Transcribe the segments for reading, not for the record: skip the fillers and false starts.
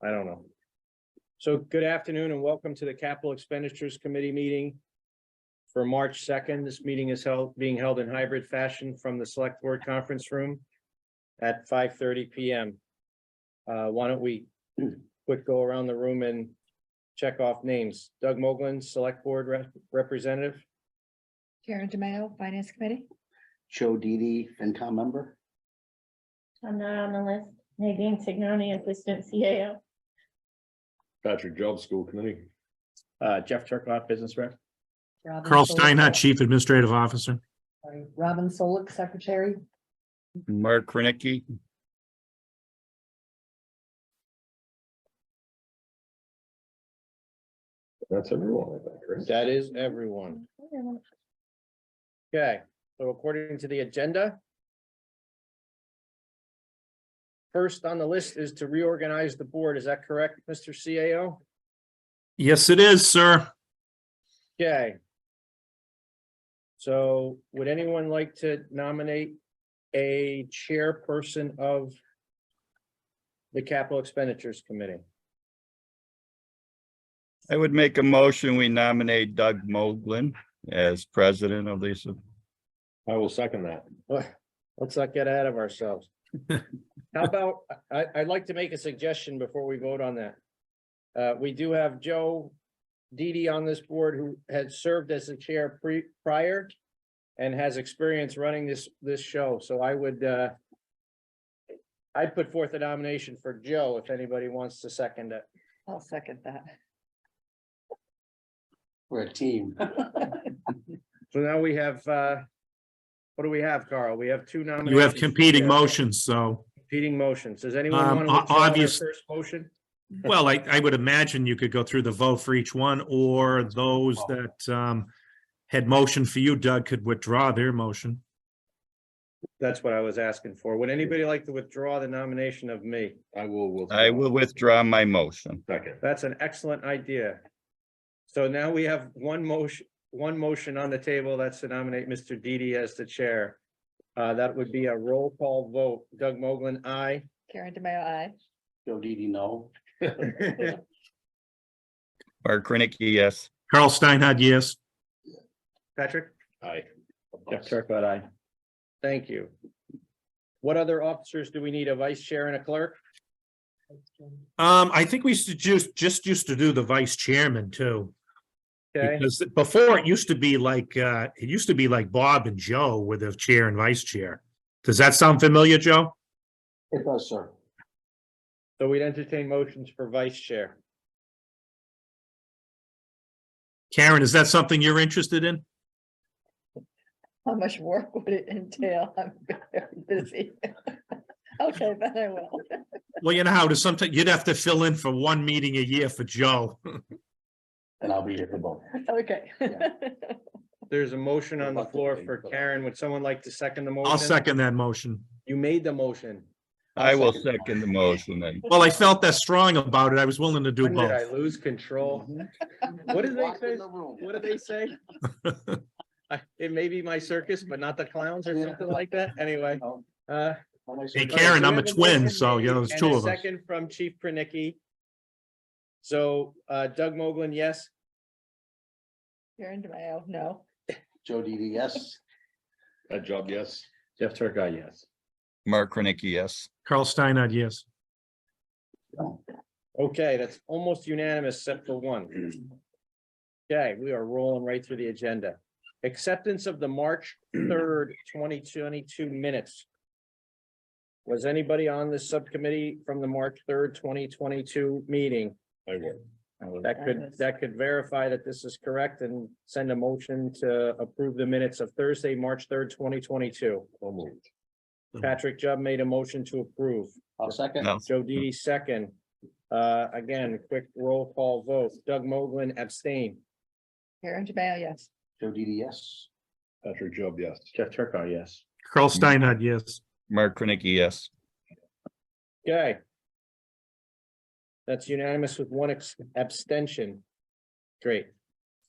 I don't know. So good afternoon and welcome to the Capital Expenditures Committee meeting for March 2nd. This meeting is being held in hybrid fashion from the Select Board Conference Room at 5:30 p.m. Why don't we quick go around the room and check off names. Doug Moglen, Select Board Representative. Karen DeMayo, Finance Committee. Joe Didi, FinCom member. I'm not on the list. Nadine Signoni, Assistant CAO. Patrick Job, School Committee. Jeff Turcotte, Business Rep. Carl Steinhardt, Chief Administrative Officer. Robin Solik, Secretary. Mark Krenicki. That's everyone, I think, right? That is everyone. Okay, so according to the agenda, first on the list is to reorganize the board. Is that correct, Mr. CAO? Yes, it is, sir. Okay. So would anyone like to nominate a chairperson of the Capital Expenditures Committee? I would make a motion. We nominate Doug Moglen as president of this. I will second that. Let's not get ahead of ourselves. How about, I'd like to make a suggestion before we vote on that. We do have Joe Didi on this board who had served as the chair prior and has experience running this show. So I would I'd put forth a nomination for Joe if anybody wants to second it. I'll second that. We're a team. So now we have what do we have, Carl? We have two nominations. You have competing motions, so, Competing motions. Does anyone want to withdraw their obvious- first motion? well, I would imagine you could go through the vote for each one, or those that had motioned for you, Doug, could withdraw their motion. That's what I was asking for. Would anybody like to withdraw the nomination of me? I will. I will withdraw my motion. Second. That's an excellent idea. So now we have one motion on the table. That's to nominate Mr. Didi as the chair. That would be a roll call vote. Doug Moglen, aye. Karen DeMayo, aye. Joe Didi, no. Mark Krenicki, yes. Carl Steinhardt, yes. Patrick? Aye. Jeff Turcotte, aye. Thank you. What other officers do we need? A vice chair and a clerk? I think we used to just used to do the vice chairman too. Okay, Because before it used to be like Bob and Joe were the chair and vice chair. Does that sound familiar, Joe? It does, sir. so we'd entertain motions for vice chair. Karen, is that something you're interested in? How much work would it entail? I'm very busy. Okay, then I will. Well, you know how to sometimes you'd have to fill in for one meeting a year for Joe. And I'll be here for both. Okay. There's a motion on the floor for Karen. Would someone like to second the motion? I'll second that motion. You made the motion. I will second the motion then. Well, I felt that strong about it. I was willing to do When did I both. lose control? What did they say? What did they say? It may be my circus, but not the clowns or something like that. Anyway. Hey, Karen, I'm a we have twin, motion so you know, made there's and two a of us. Second from Chief Krenicki. So Doug Moglen, yes. Karen DeMayo, no. Joe Didi, yes. That job, yes. Jeff Turcotte, yes. Mark Krenicki, yes. Carl Steinhardt, yes. Okay, that's almost unanimous except for one. Okay, we are rolling right through the agenda. Acceptance of the March 3rd, 2022 minutes. Was anybody on this subcommittee from the March 3rd, 2022 meeting? I will. That could verify that this is correct and send a motion to approve the minutes of Thursday, March 3rd, 2022. So moved. Patrick Jubb made a motion to approve. I'll second. No. Joe Didi second. Again, quick roll call vote. Doug Moglen abstain. Karen DeMayo, yes. Joe Didi, yes. Patrick Job, yes. Jeff Turcotte, yes. Carl Steinhardt, yes. Mark Krenicki, yes. Okay. That's unanimous with one abstention. Great.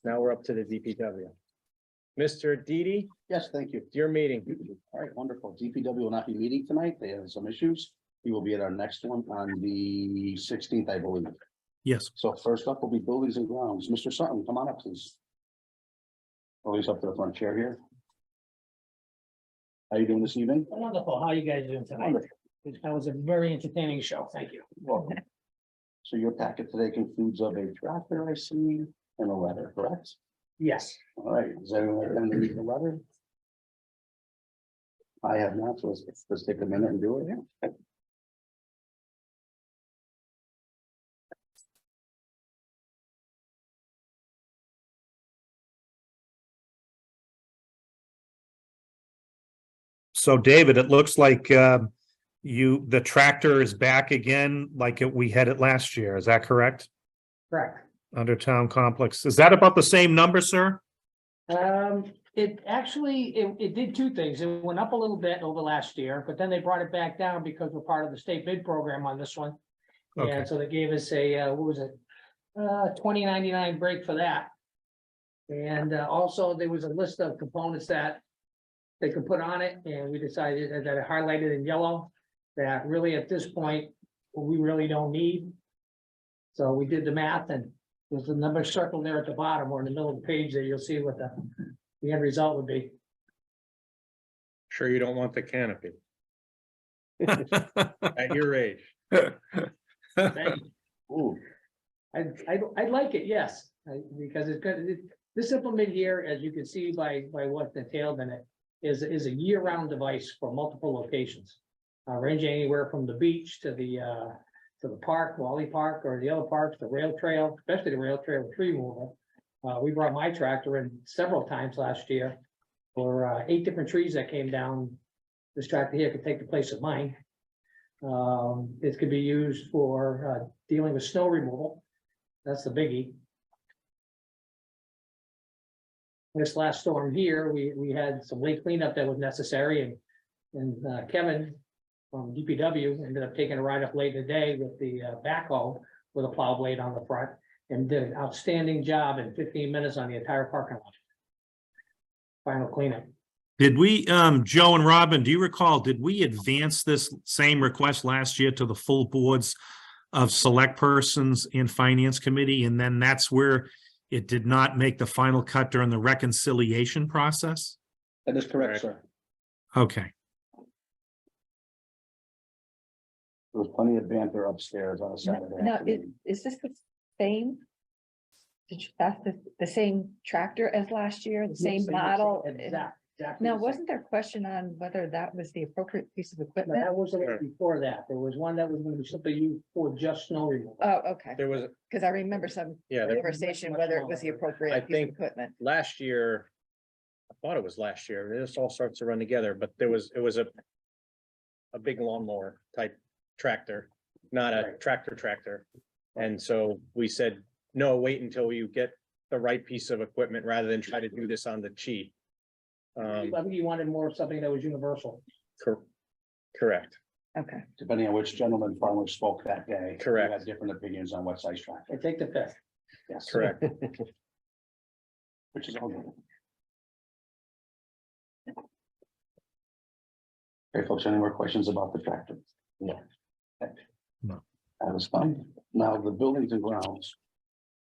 Now we're up to the DPW. Mr. Didi, Yes, thank you. your meeting. All right, wonderful. DPW will not be meeting tonight. They have some issues. He will be at our next one on the 16th, I believe. Yes. So first up will be buildings and grounds. Mr. Sutton, come on up, please. Always up to the front chair here. How you doing this evening? Wonderful. How you guys doing tonight? That was a very entertaining show. Thank you. Welcome. So your packet today concludes of a tractor, I see, and a letter, correct? Yes. All right, is everyone ready to read the letter? I have not, so let's take a minute and do it. So David, it looks like the tractor is back again like we had it last year. Is that correct? Correct. Under town complex. Is that about the same number, sir? It actually, it did two things. It went up a little bit over last year, but then they brought it back down because we're part of the state bid program on this one. Okay. And so they gave us a, what was it? $20.99 break for that. And also there was a list of components that they could put on it, and we decided that I highlighted in yellow that really at this point, we really don't need. So we did the math, and there's a number circled there at the bottom or in the middle of the page there. You'll see what the end result would be. Sure you don't want the canopy at your age. Thank you. Ooh, I like it, yes, because it's good. This implement here, as you can see by what's entailed in it, is a year-round device for multiple locations. Ranging anywhere from the beach to the park, Wally Park, or the other parks, the rail trail, especially the rail trail tree removal. We brought my tractor in several times last year for 8 different trees that came down. This tractor here could take the place of mine. It could be used for dealing with snow removal. That's the biggie. This last storm here, we had some lake cleanup that was necessary, and Kevin from DPW ended up taking a ride up late in the day with the backhoe with a plow blade on the front, and did an outstanding job in 15 minutes on the entire parking lot. Final cleanup. Did we, Joe and Robin, do you recall, did we advance this same request last year to the full boards of select persons in finance committee? And then that's where it did not make the final cut during the reconciliation process? that is correct, sir. Okay. There was plenty of banter upstairs on a Saturday. Now, afternoon. is this the same? That's the same tractor as last year, the same model? Exactly. Now, the same. wasn't there a question on whether that was the appropriate piece of No, equipment? that wasn't it before that. There was one that was going to be simply used for just snow removal. Oh, okay, There was, because I remember some yeah, there, conversation whether it was the I appropriate piece think- of equipment. last year, I thought it was last year, this all starts to run together, but it was a big lawnmower type tractor, not a Right. tractor. And so we said, no, wait until you get the right piece of equipment rather than try to do this on the cheap. I think you wanted more of something that was universal. Correct. Okay, Depending on which gentleman farmer spoke that day. Correct. We had different opinions on what size tractor. I take the fifth. Yes. Correct. Which is all good. Okay, folks, any more questions about the tractor? No. Okay. No. That was fine. Now, the buildings and grounds,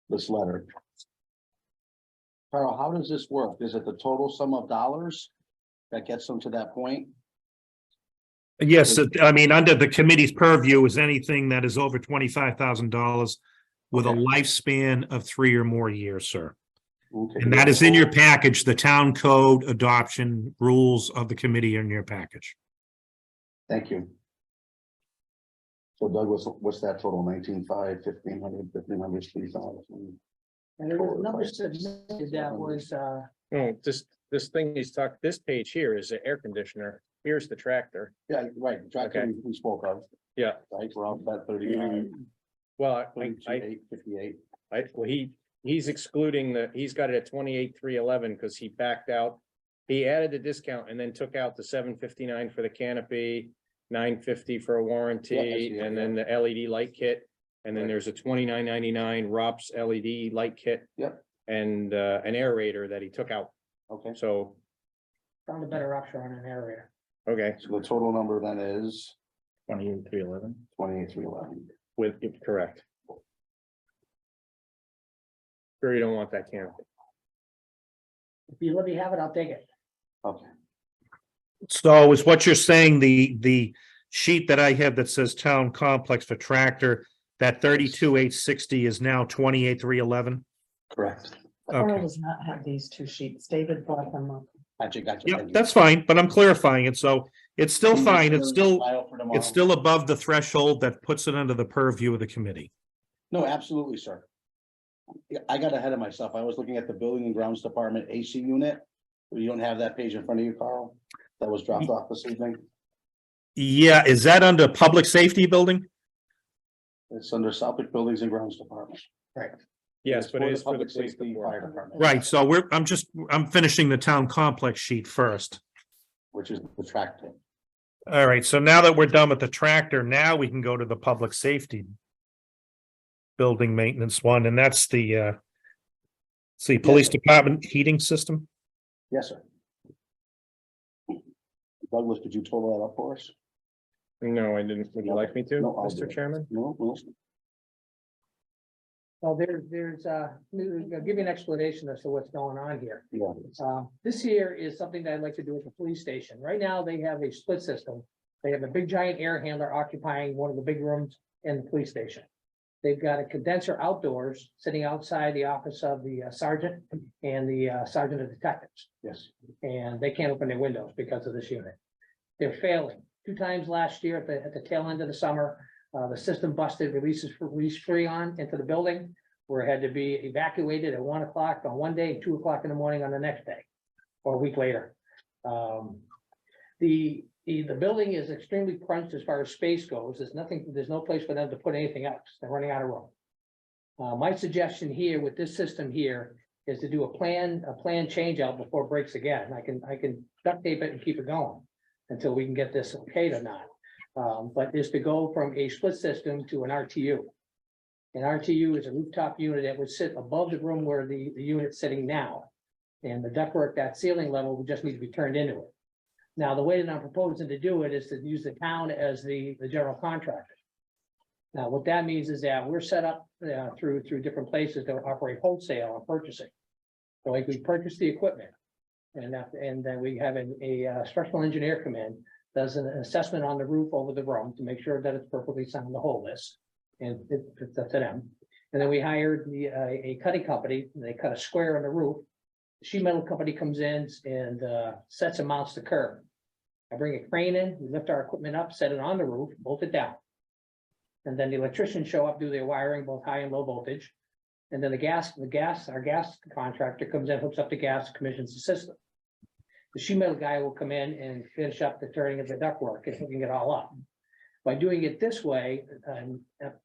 this letter. Carl, how does this work? Is it the total sum of dollars that gets them to that point? Yes, I mean, under the committee's purview is anything that is over $25,000 with a Okay. lifespan of 3 or more years, sir. Okay. And that is in your package, the town code adoption rules of the committee are in your package. Thank you. So Doug, what's that total? 19,500, 1,500, 1,500, 3,000? And there was another submitted that was, No, this thing he's talking, this page here is the air conditioner. Here's the tractor. Yeah, right, the tractor Okay. we spoke of. Yeah. Right, we're on that 39, Well, 28, 58. well, he's excluding he's got it at 28,311 because he backed out. He added the discount and then took out the $759 for the canopy, $950 for a Yeah, I warranty, see it, and then the LED light kit. And then Right. there's a $29.99 ROPS LED light kit. Yep. And an aerator that he took out. Okay, So, found a better option on an aerator. okay, so the total number then is 28,311. 28,311. with, correct. Sure you don't want that canopy. If you let me have it, I'll take it. Okay, So is what you're saying, the sheet that I have that says town complex for tractor, that 32,860 is now 28,311? correct. Earl Okay, does not have these two sheets. David brought them up. Gotcha. yep, that's fine, but I'm clarifying it, so it's still fine, it's still above the threshold that puts it under the purview of the committee. No, absolutely, sir. Yeah, I got ahead of myself. I was looking at the building and grounds department AC unit. You don't have that page in front of you, Carl? That was dropped off this evening. Yeah, is that under public safety building? It's under Southwick Buildings and Grounds Department. Yes, but it is for the Public police Safety Fire department. Department. Right, so I'm finishing the town complex sheet first. Which is the tractor. All right, so now that we're done with the tractor, now we can go to the public safety building maintenance one, and that's the police department heating system. Yes, sir. Douglas, could you total that up for us? No, I didn't. Would you like me to, No, I'll do Mr. it. Chairman? No, Well, I'll give you an explanation as to what's going on here. yeah, This here is something that I'd like to do at the police station. Right now, they have a split system. They have a big giant air handler occupying one of the big rooms in the police station. They've got a condenser outdoors, sitting outside the office of the sergeant and the sergeant of detectives. yes. And they can't open their windows because of this unit. They're failing. 2 times last year at the tail end of the summer, the system busted, release freon into the building, where it had to be evacuated at 1 o'clock on one day, 2 o'clock in the morning on the next day, or a week later. The building is extremely crunched as far as space goes. There's no place for them to put anything else. They're running out of room. My suggestion here with this system here is to do a plan change out before it breaks again. I can duct tape it and keep it going until we can get this okayed or not. But is to go from a split system to an RTU. An RTU is a rooftop unit that would sit above the room where the unit's sitting now. And the ductwork, that ceiling level would just need to be turned into it. Now, the way that I'm proposing to do it is to use the town as the general contractor. Now, what that means is that we're set up through different places to operate wholesale and purchasing. So like we purchase the equipment. And then we have a structural engineer come in, does an assessment on the roof over the room to make sure that it's perfectly sound, the whole list. And it's up to them. And then we hired a cutting company, and they cut a square on the roof. The sheet metal company comes in and sets and mounts the curb. I bring a crane in, we lift our equipment up, set it on the roof, bolt it down. And then the electricians show up, do their wiring, both high and low voltage. And then our gas contractor comes in, hooks up the gas, commissions the system. The sheet metal guy will come in and finish up the turning of the ductwork and hooking it all up. By doing it this way, and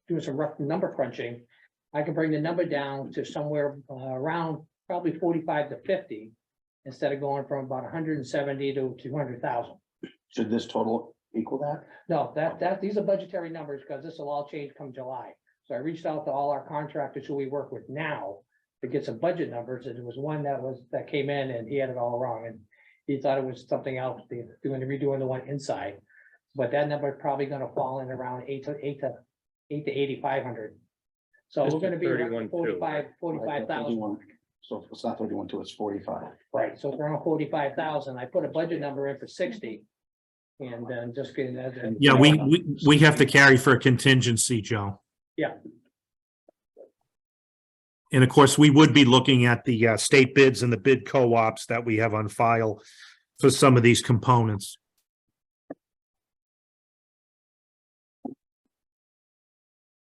doing some rough number crunching, I can bring the number down to somewhere around probably 45 to 50, instead of going from about 170 to 200,000. Should this total equal that? No, these are budgetary numbers, because this will all change come July. So I reached out to all our contractors who we work with now to get some budget numbers, and there was one that came in and he had it all wrong, and he thought it was something else, redoing the one inside. But that number is probably gonna fall in around 8 to 8,500. So we're gonna be around 45,000. So it's not 31.2, it's 45. Right, so it's around 45,000. I put a budget number in for 60. And then just getting that. Yeah, we have to carry for a contingency, Joe. Yeah. And of course, we would be looking at the state bids and the bid co-ops that we have on file for some of these components.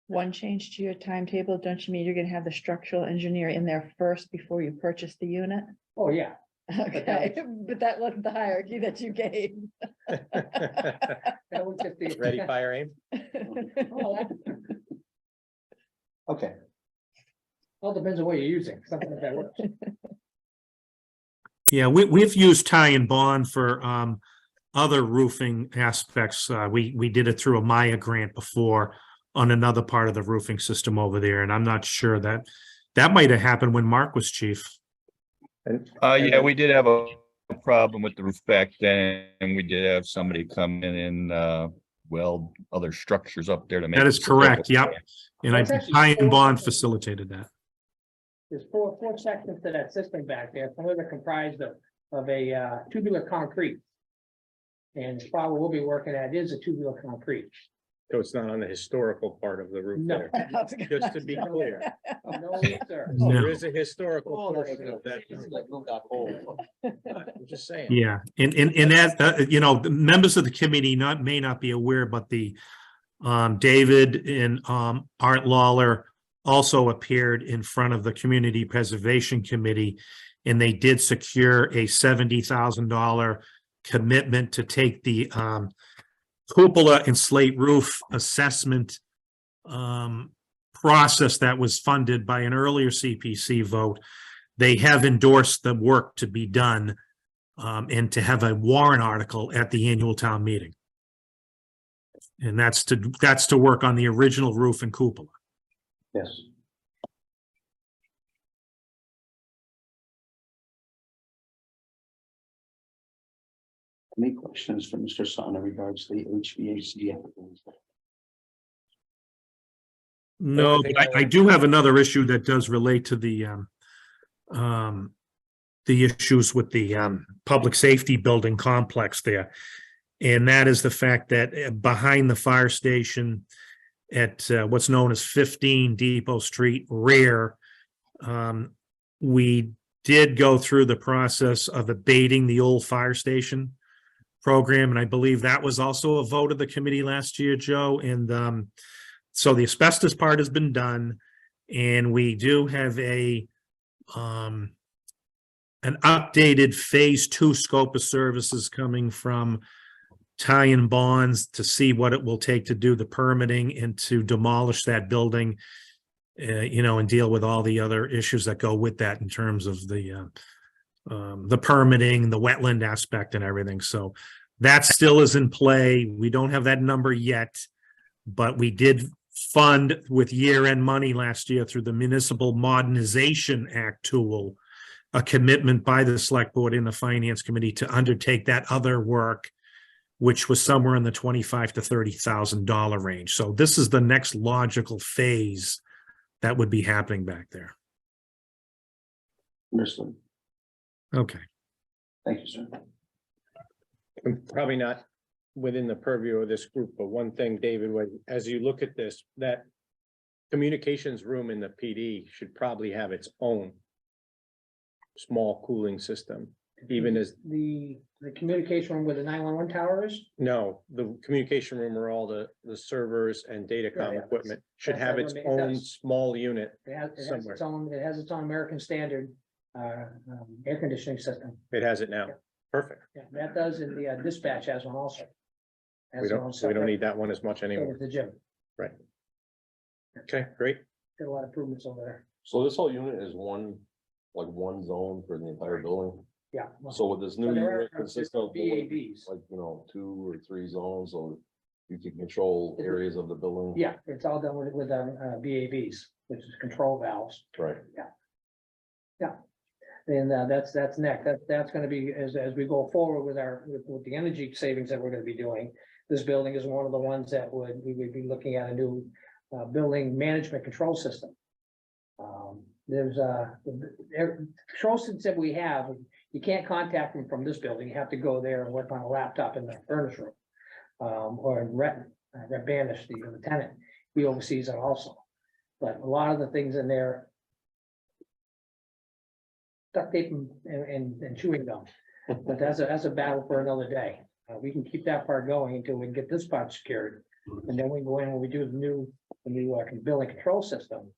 One change to your timetable, don't you mean you're gonna have the structural engineer in there first before you purchase the unit? Oh, yeah. Okay, but that wasn't the hierarchy that you gave. That was just the. Ready, fire, aim? Oh, that Okay, all depends on what you're using. Something like that works. Yeah, we've used tie and bond for other roofing aspects. We did it through a Maya grant before on another part of the roofing system over there, and I'm not sure that might have happened when Mark was chief. Yeah, we did have a problem with the roof back then, and we did have somebody come in and weld other structures up there to make. That it is correct. Yep. And Well, it's actually Ty and four- Bond facilitated that. There's four sections to that system back there. Some of it comprised of a tubular concrete. And the spot we'll be working at is a tubular concrete. So it's not on the historical part of the roof No. there, just to be clear. No, sir. So No. There is a historical portion of that. I'm just saying. Yeah, and that, you know, the members of the committee may not be aware, but the David and Art Lawler also appeared in front of the Community Preservation Committee, and they did secure a $70,000 commitment to take the cupola and slate roof assessment process that was funded by an earlier CPC vote. They have endorsed the work to be done and to have a warrant article at the annual town meeting. And that's to work on the original roof and cupola. Yes. Any questions for Mr. Sutton in regards to the HVAC? No, thing but I do have another issue that does relate to the issues with the public safety building complex there. And that is the fact that behind the fire station at what's known as 15 Depot Street rear, we did go through the process of abating the old fire station program, and I believe that was also a vote of the committee last year, Joe. And so the asbestos part has been done, and we do have an updated phase 2 scope of services coming from Ty and Bonds to see what it will take to do the permitting and to demolish that building, you know, and deal with all the other issues that go with that in terms of the permitting, the wetland aspect and everything. So that still is in play. We don't have that number yet, but we did fund with year-end money last year through the Municipal Modernization Act tool, a commitment by the select board and the finance committee to undertake that other work, which was somewhere in the $25,000 to $30,000 range. So this is the next logical phase that would be happening back there. Understood. Okay. Thank you, sir. And probably not within the purview of this group, but one thing, David, as you look at this, that communications room in the PD should probably have its own small cooling system, even as, The communication room where the 911 tower is. no, the communication room where all the servers and datacom Yeah, equipment should that's have how its it own does. small unit. It has Somewhere. its own American standard air conditioning system. It has it now. Yeah. Perfect. Yeah, that does, and the dispatch has one also. Has We their own don't separate- need that one as much so anymore. does the gym. Okay, great. Did a lot of improvements over there. So this whole unit is one zone for the entire building? Yeah. So with this new So there unit are consist of VABs. like, 2 or 3 zones, so you can control areas of the building? Yeah, it's all done with VABs, which is control valves. Right. And that's next. That's gonna be, as we go forward with the energy savings that we're gonna be doing. This building is one of the ones that we would be looking at a new building management control system. There's control systems that we have, you can't contact them from this building. You have to go there and work on a laptop in the furnace room. Or Rhett Banish, the lieutenant, he oversees it also. But a lot of the things in there, duct tape and chewing gum. But that's a battle for another day. We can keep that part going until we can get this part secured. And then we go in when we do the new building control system,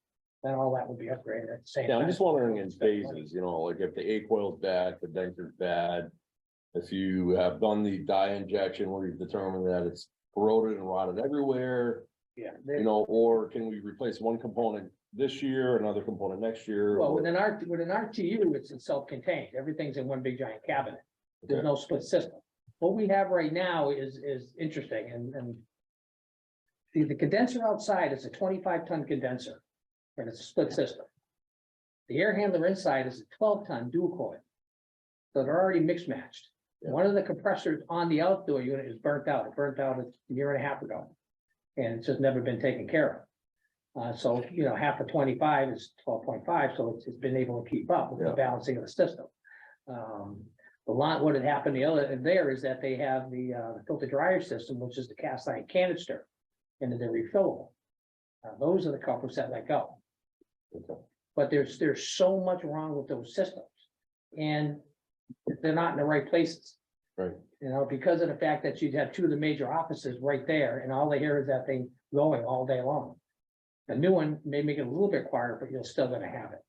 then all that will be upgraded at the same Yeah, time. I'm just wondering in phases, like if the A coil's bad, the denture's bad. If you have done the dye injection where you've determined that it's corroded and rotted everywhere, Yeah. or can we replace one component this year, another component next year? Well, or- within RTU, it's self-contained. Everything's in one big giant cabinet. There's Okay. no split system. What we have right now is interesting and the condenser outside is a 25-ton condenser and it's a split system. The air handler inside is a 12-ton dual coil. So they're already mixed matched. Yeah. One of the compressors on the outdoor unit is burnt out. It burnt out a year and a half ago. And it's just never been taken care of. So, you know, half of 25 is 12.5, so it's been able to keep up with the Yeah. balancing of the system. The lot, what had happened the other there is that they have the filter dryer system, which is the cast iron canister, and they're refillable. Those are the culprits that let go. Okay. But there's so much wrong with those systems. And they're not in the right places. Right. You know, because of the fact that you'd have two of the major offices right there, and all they hear is that thing going all day long. The new one may make it a little bit quieter, but you're still gonna have it.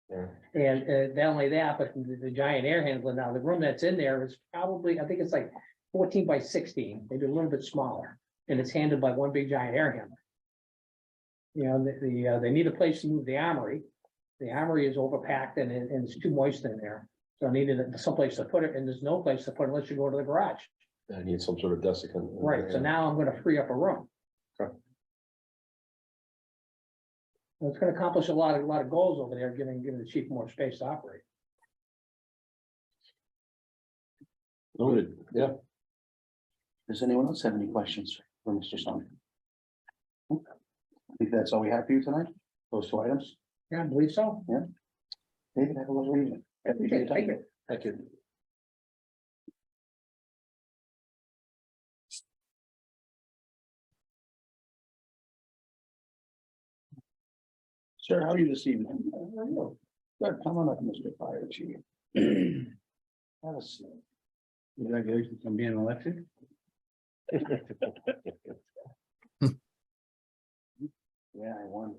Yeah. And not only that, but the giant air handler now, the room that's in there is probably, I think it's like 14 by 16, maybe a little bit smaller, and it's handled by one big giant air handler. You know, they need a place to move the armory. The armory is overpacked and it's too moist in there. So I needed someplace to put it, and there's no place to put it unless you go to the garage. I need some sort of desiccant. Right, so now I'm gonna free up a room. Okay. It's gonna accomplish a lot of goals over there, giving the chief more space to operate. Noted, yeah. Does anyone else have any questions for Mr. Sonic? I think that's all we have for you tonight, those two items. Yeah, I believe so. David, have a lovely evening. Appreciate your time. Thank you. Thank you. Sir, how are you this evening? Good, come on up, Mr. Fire Chief. Have a seat. Congratulations on being elected. Yeah, I won.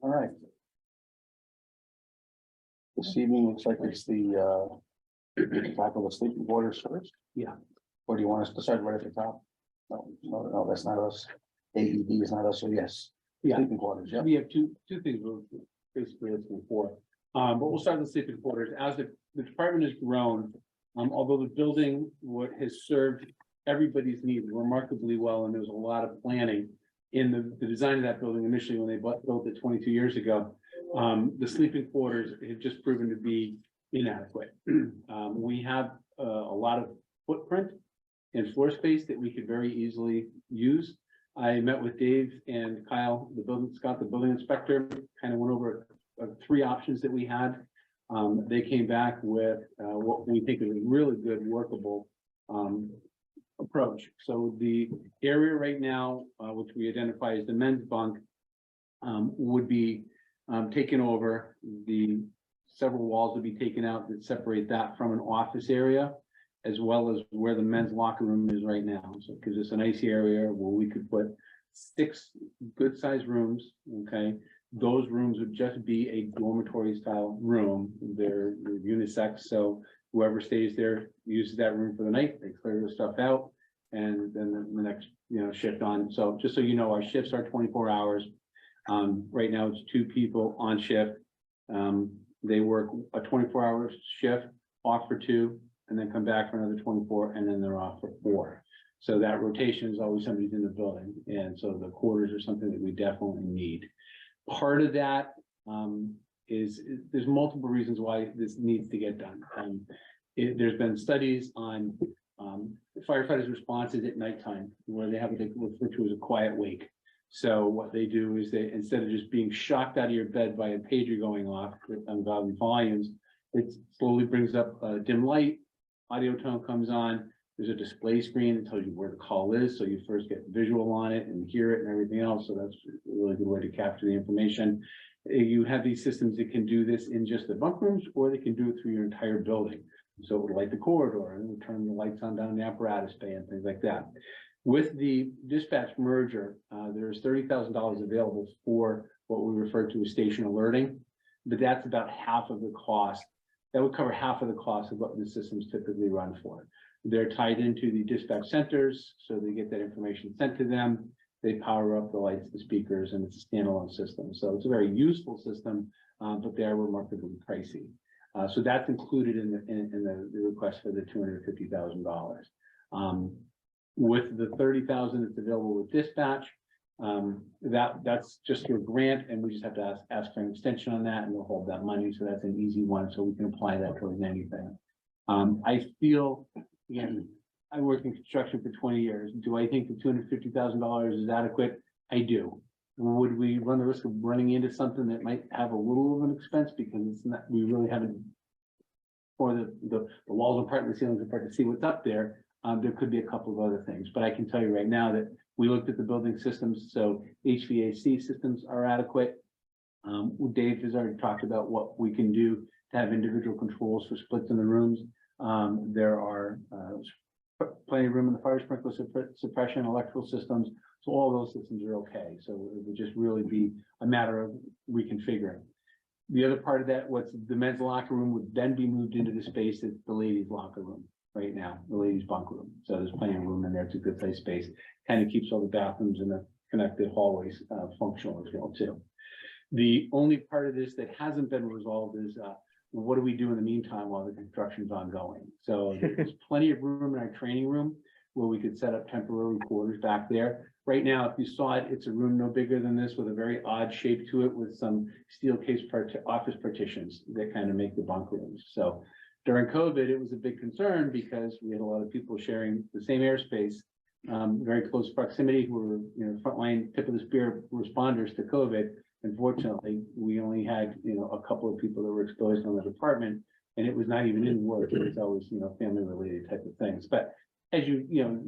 All right. This evening looks like it's the talk of the sleeping quarters first. Yeah. Or do you want us to start right at the top? No, that's not us. AED is not us, so yes. Yeah. Sleeping quarters, yeah. We have two things we're basically looking for. But we'll start with sleeping quarters. As the department has grown, although the building has served everybody's needs remarkably well, and there was a lot of planning in the design of that building initially when they built it 22 years ago. The sleeping quarters have just proven to be inadequate. We have a lot of footprint and floor space that we could very easily use. I met with Dave and Kyle, the building inspector, kind of went over three options that we had. They came back with what we think is a really good workable approach. So the area right now, which we identify as the men's bunk, would be taken over. The several walls would be taken out that separate that from an office area, as well as where the men's locker room is right now. So it gives us a nice area where we could put 6 good sized rooms. Okay. Those rooms would just be a dormitory style room. They're unisex. So whoever stays there uses that room for the night, they clear the stuff out, and then the next, shift on. So just so you know, our shifts are 24 hours. Right now it's 2 people on shift. They work a 24-hour shift, off for 2, and then come back for another 24, and then they're off for 4. So that rotation is always somebody's in the building. And so the quarters are something that we definitely need. Part of that is there's multiple reasons why this needs to get done. There's been studies on firefighters' responses at nighttime, where they have what they refer to as a quiet wake. So what they do is they, instead of just being shocked out of your bed by a pager going off with ungodly volumes, it slowly brings up a dim light, audio tone comes on, there's a display screen that tells you where the call is, so you first get visual on it and hear it and everything else, so that's a really good way to capture the information. You have these systems that can do this in just the bunk rooms, or they can do it through your entire building. So it would light the corridor and it would turn the lights on down in the apparatus bay and things like that. With the dispatch merger, there's $30,000 available for what we refer to as station alerting, but that's about half of the cost. That would cover half of the cost of what the systems typically run for. They're tied into the dispatch centers, so they get that information sent to them. They power up the lights, the speakers, and it's a standalone system. So it's a very useful system, but they are remarkably pricey. So that's included in the request for the $250,000. With the $30,000 that's available with dispatch, that's just your grant, and we just have to ask for an extension on that, and we'll hold that money. So that's an easy one, so we can apply that towards anything. I feel, again, I worked in construction for 20 years. Do I think the $250,000 is adequate? I do. Would we run the risk of running into something that might have a little of an expense because it's not, we really haven't, or the walls apart and the ceilings apart to see what's up there? There could be a couple of other things, but I can tell you right now that we looked at the building systems, so HVAC systems are adequate. Dave has already talked about what we can do to have individual controls for splits in the rooms. There are plenty of room in the fire sprinkler suppression, electrical systems. So all those systems are okay. So it would just really be a matter of reconfiguring. The other part of that, what's the men's locker room would then be moved into the space that's the ladies' locker room right now, the ladies' bunk room. So there's plenty of room in there. It's a good size space. Kind of keeps all the bathrooms and the connected hallways functional as well too. The only part of this that hasn't been resolved is what do we do in the meantime while the construction's ongoing? So there's plenty of room in our training room where we could set up temporary quarters back there. Right now, if you saw it, it's a room no bigger than this with a very odd shape to it with some steel case office partitions that kind of make the bunk rooms. So during COVID, it was a big concern because we had a lot of people sharing the same airspace, very close proximity, who were, you know, frontline tip of the spear responders to COVID. Unfortunately, we only had, you know, a couple of people that were exposed on the department, and it was not even in work. It was always, you know, family related type of things. But as you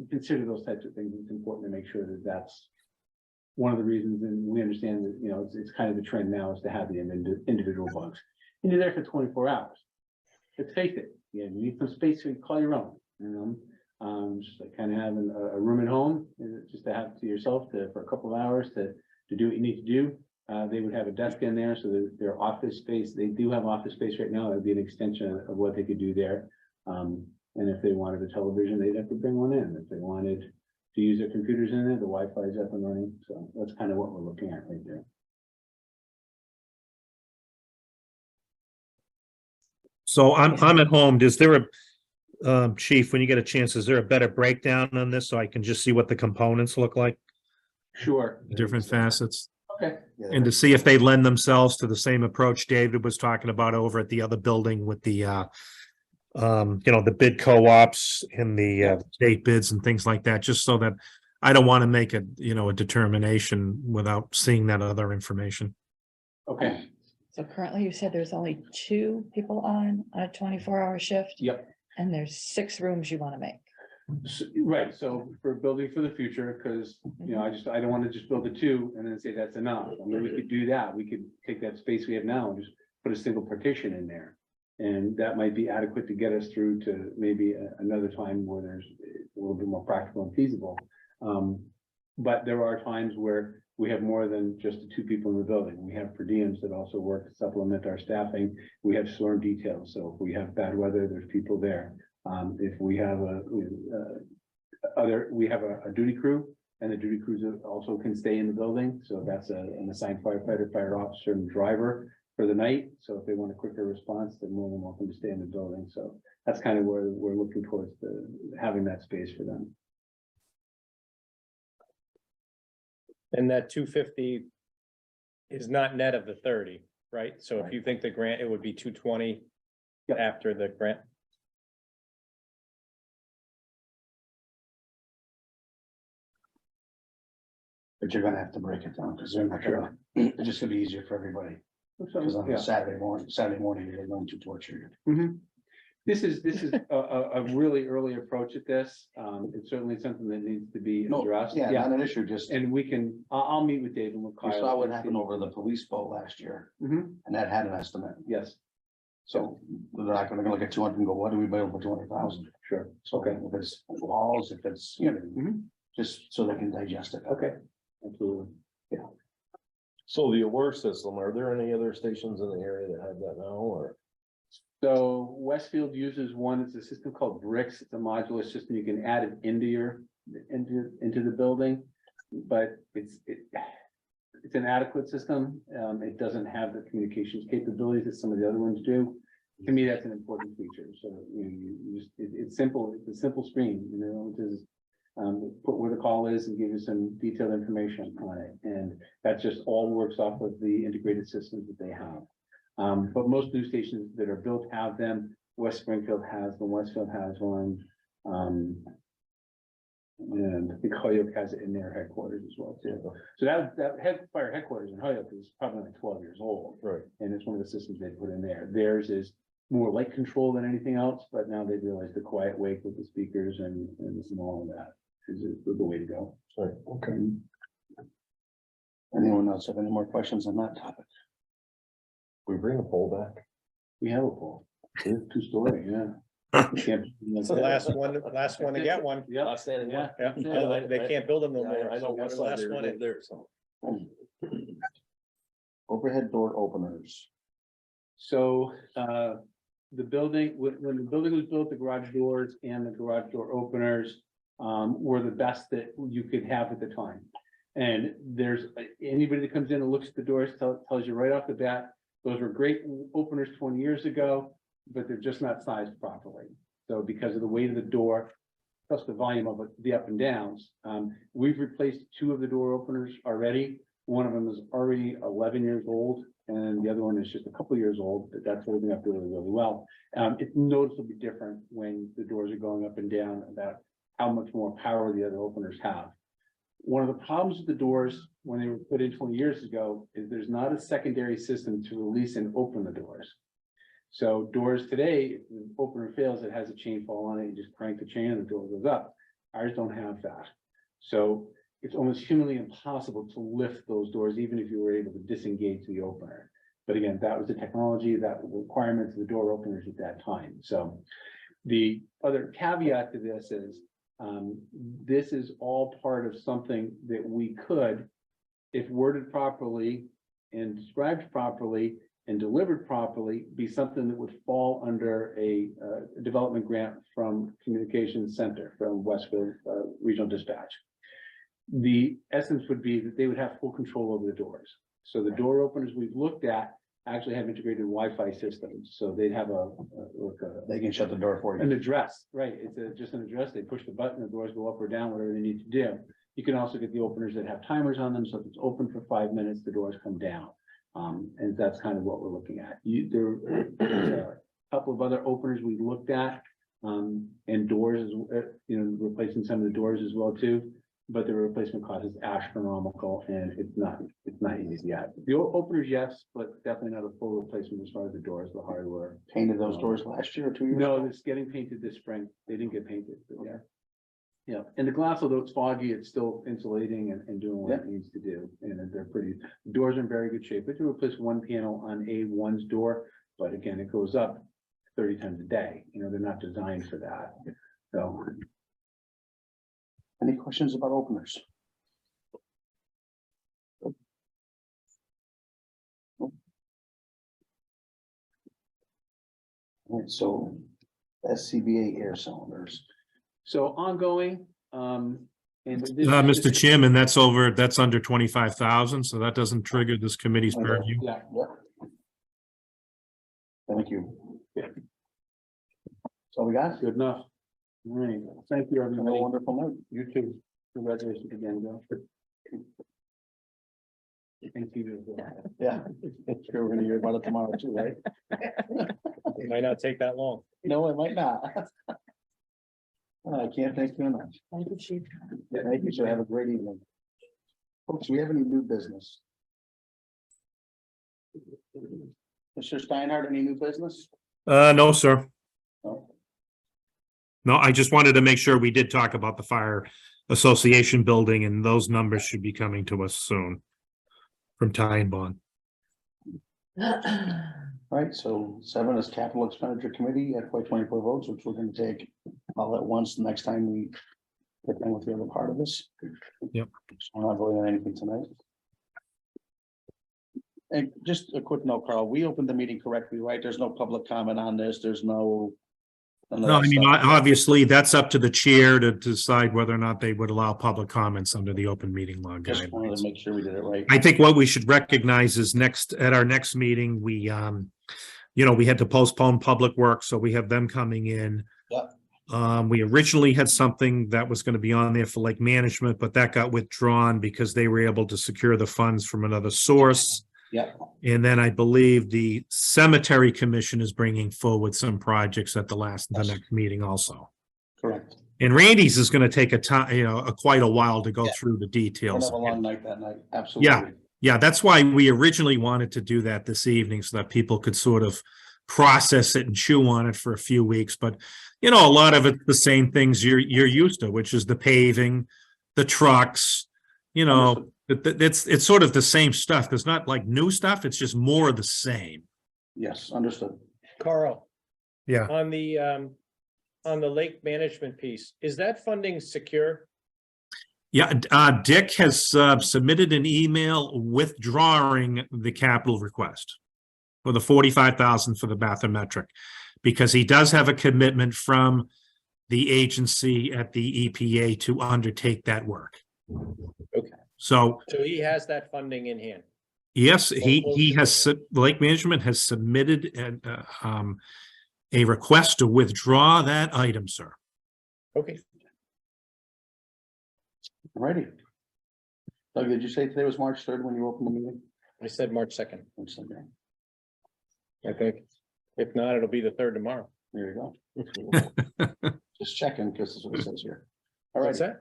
consider those types of things, it's important to make sure that that's one of the reasons. And we understand that, you know, it's kind of the trend now is to have the individual bunks. And you're there for 24 hours. Let's face it, yeah, you need some space to call your own, you know, just like kind of having a room at home, just to have to yourself for a couple of hours to do what you need to do. They would have a desk in there, so that their office space, they do have office space right now. It would be an extension of what they could do there. And if they wanted a television, they'd have to bring one in. If they wanted to use their computers in there, the Wi-Fi is up and running. So that's kind of what we're looking at right there. So I'm at home. Is there a, Chief, when you get a chance, is there a better breakdown on this so I can just see what the components look like, Sure. different facets? Okay. And to see if they lend themselves to the same approach David was talking about over at the other building with the, the bid co-ops and the state bids and things like that, just so that I don't want to make a determination without seeing that other information. Okay. So currently you said there's only 2 people on a 24-hour shift? Yep. And there's 6 rooms you want to make? So, right, so for building for the future, because, you know, I don't want to just build a 2 and then say that's enough. I mean, we could do that. We could take that space we have now and just put a single partition in there. And that might be adequate to get us through to maybe another time where there's a little bit more practical and feasible. But there are times where we have more than just the 2 people in the building. We have per diems that also work to supplement our staffing. We have storm details. So if we have bad weather, there's people there. If we have a duty crew, and the duty crews also can stay in the building. So that's an assigned firefighter, fire officer, and driver for the night. So if they want a quicker response, they're more than welcome to stay in the building. So that's kind of where we're looking towards having that space for them. And that 250 is not net of the 30, right? So if you think the grant, it would be 220 after the grant. But you're gonna have to break it down because they're not gonna, it's just gonna be easier for everybody. Because on a Saturday morning, you're going to torture you. This is a really early approach at this. It's certainly something that needs to be addressed. Yeah, not an issue, just. And we can, I'll meet with Dave and with Kyle. You saw what happened over the police boat last year, and that had an estimate. Yes. So they're not gonna look at 200 and go, what do we buy over 200,000? Sure. So if it's walls, if it's, just so they can digest it. Okay. Absolutely. So the alert system, are there any other stations in the area that have that now, or? So Westfield uses one, it's a system called Bricks. It's a modular system. You can add it into the building, but it's an adequate system. It doesn't have the communications capabilities that some of the other ones do. To me, that's an important feature. So it's simple. It's a simple screen, just put where the call is and give you some detailed information on it. And that just all works off of the integrated systems that they have. But most news stations that are built have them. West Springfield has one, Westfield has one. And I think Holyoke has it in their headquarters as well too. So that fire headquarters in Holyoke is probably like 12 years old. Right. And it's one of the systems they put in there. Theirs is more light control than anything else, but now they realize the quiet wake with the speakers and all of that is the way to go. Sorry, okay. Anyone else have any more questions on that topic? We bring the poll back. We have a poll. Two-story, yeah. It's the last one to get one. Yeah. Last standing one. Yeah, they can't build them no Yeah, more. I know, So we're what's the last there, one in. there, so. Overhead door openers. So, the building, when the building was built, the garage doors and the garage door openers were the best that you could have at the time. And there's anybody that comes in and looks at the doors, tells you right off the bat, those were great openers 20 years ago, but they're just not sized properly. So because of the weight of the door, plus the volume of it, the up and downs, we've replaced 2 of the door openers already. One of them is already 11 years old, and the other one is just a couple years old, but that's holding up really, really well. It's noticeably different when the doors are going up and down about how much more power the other openers have. One of the problems with the doors when they were put in 20 years ago is there's not a secondary system to release and open the doors. So doors today, if the opener fails, it has a chain fall on it, you just crank the chain and the door goes up. Ours don't have that. So it's almost humanly impossible to lift those doors, even if you were able to disengage the opener. But again, that was the technology, that was the requirements of the door openers at that time. So the other caveat to this is all part of something that we could, if worded properly and described properly and delivered properly, be something that would fall under a development grant from Communications Center, from Westfield Regional Dispatch. The essence would be that they would have full control over the doors. So the door openers we've looked at actually have integrated Wi-Fi systems. So they'd have They can shut the door for an you. address, right? It's just an address. They push the button, the doors go up or down, whatever they need to do. You can also get the openers that have timers on them. So if it's open for 5 minutes, the doors come down. And that's kind of what we're looking at. There's a couple of other openers we looked at, and doors, replacing some of the doors as well too. But the replacement cost is astronomical and it's not easy yet. The openers, yes, but definitely not a full replacement as far as the doors, the hardware. Painted those doors last year or 2 years? No, it's getting painted this spring. They didn't get painted, but yeah. Yeah, and the glass, although it's foggy, it's still insulating and doing what it needs to do. And they're pretty, the doors are in very good shape. We can replace one panel on A1's door, but again, it goes up 30 times a day. They're not designed for that. So. Any questions about openers? All right, so SCBA air cylinders. So ongoing, and. Mr. Chairman, that's under 25,000, so that doesn't trigger this committee's purview. Yeah, Thank you. That's all we got? good enough. All right, thank you, Have a everybody. wonderful night. You too. Congratulations again, Joe. Thank you. Yeah. Sure, we're gonna hear about it tomorrow too, right? It might not take that long. No, it might not. I can't thank you enough. Thank you, Chief. Thank you, sir. Have a great evening. Folks, do we have any new business? Mr. Steinhardt, any new business? No, sir. No? No, I just wanted to make sure we did talk about the fire association building, and those numbers should be coming to us soon from Ty and Bond. All right, so 7 is capital expenditure committee FY24 votes, which we're gonna take all at once the next time we get done with the other part of this. Yep. So we're not voting on anything tonight. And just a quick note, Carl, we opened the meeting correctly, right? There's no public comment on this. There's no. none of No, that I mean, stuff. obviously, that's up to the chair to decide whether or not they would allow public comments under the open meeting law Just wanted guidelines. to make sure we did it right. I think what we should recognize is at our next meeting, we had to postpone public work, so we have them coming in. Yep. We originally had something that was going to be on there for lake management, but that got withdrawn because they were able to secure the funds from another source. Yeah, And then I believe the cemetery commission is bringing forward some projects at the next meeting also. correct. And Randy's is going to take a time, quite a while to go Yeah. through the We're details. gonna have a long night that night, absolutely. Yeah, that's why we originally wanted to do that this evening so that people could sort of process it and chew on it for a few weeks. But, a lot of it's the same things you're used to, which is the paving, the trucks, Understood. it's sort of the same stuff. There's not like new stuff. It's just more of the same. Yes, understood. Carl, Yeah. on the lake management piece, is that funding secure? Yeah, Dick has submitted an email withdrawing the capital request for the 45,000 for the bathymetric, because he does have a commitment from the agency at the EPA to undertake that work. Okay. So, So he has that funding in hand. yes, he Well, has, Lake Management has submitted a request to withdraw that item, sir. Okay. Alrighty. Doug, did you say today was March 3rd when you opened the meeting? I said March 2nd, March 2nd. I think. If not, it'll be the 3rd tomorrow. There you go. Just checking, because this is what it says here. All right. What's that?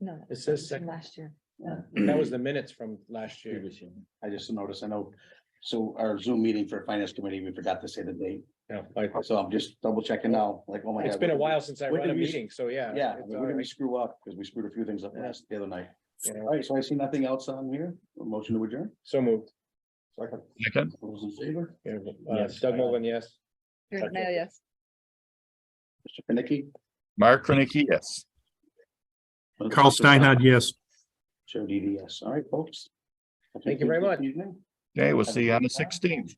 No. It says from second. Last year. That was the minutes from last year. I just noticed, I know, so our Zoom meeting for finance committee, we forgot to say the date, Yeah, so I'm just double checking now, like, oh my God. it's been a while since I What run a did we- meeting, so yeah. Yeah, it's where all did we right, screw up? Because we screwed a few things up the other night. you know. All right, so I see nothing else on here. A motion to adjourn. So moved. Second. Second. All those in favor? Doug Mogul, yes. Here, now, yes. Mr. Panicky? Mark Krenicki, yes. Carl Steinhardt, yes. Chair DD, yes. All right, folks. Thank you very much. Evening. Okay, we'll see you on the 16th.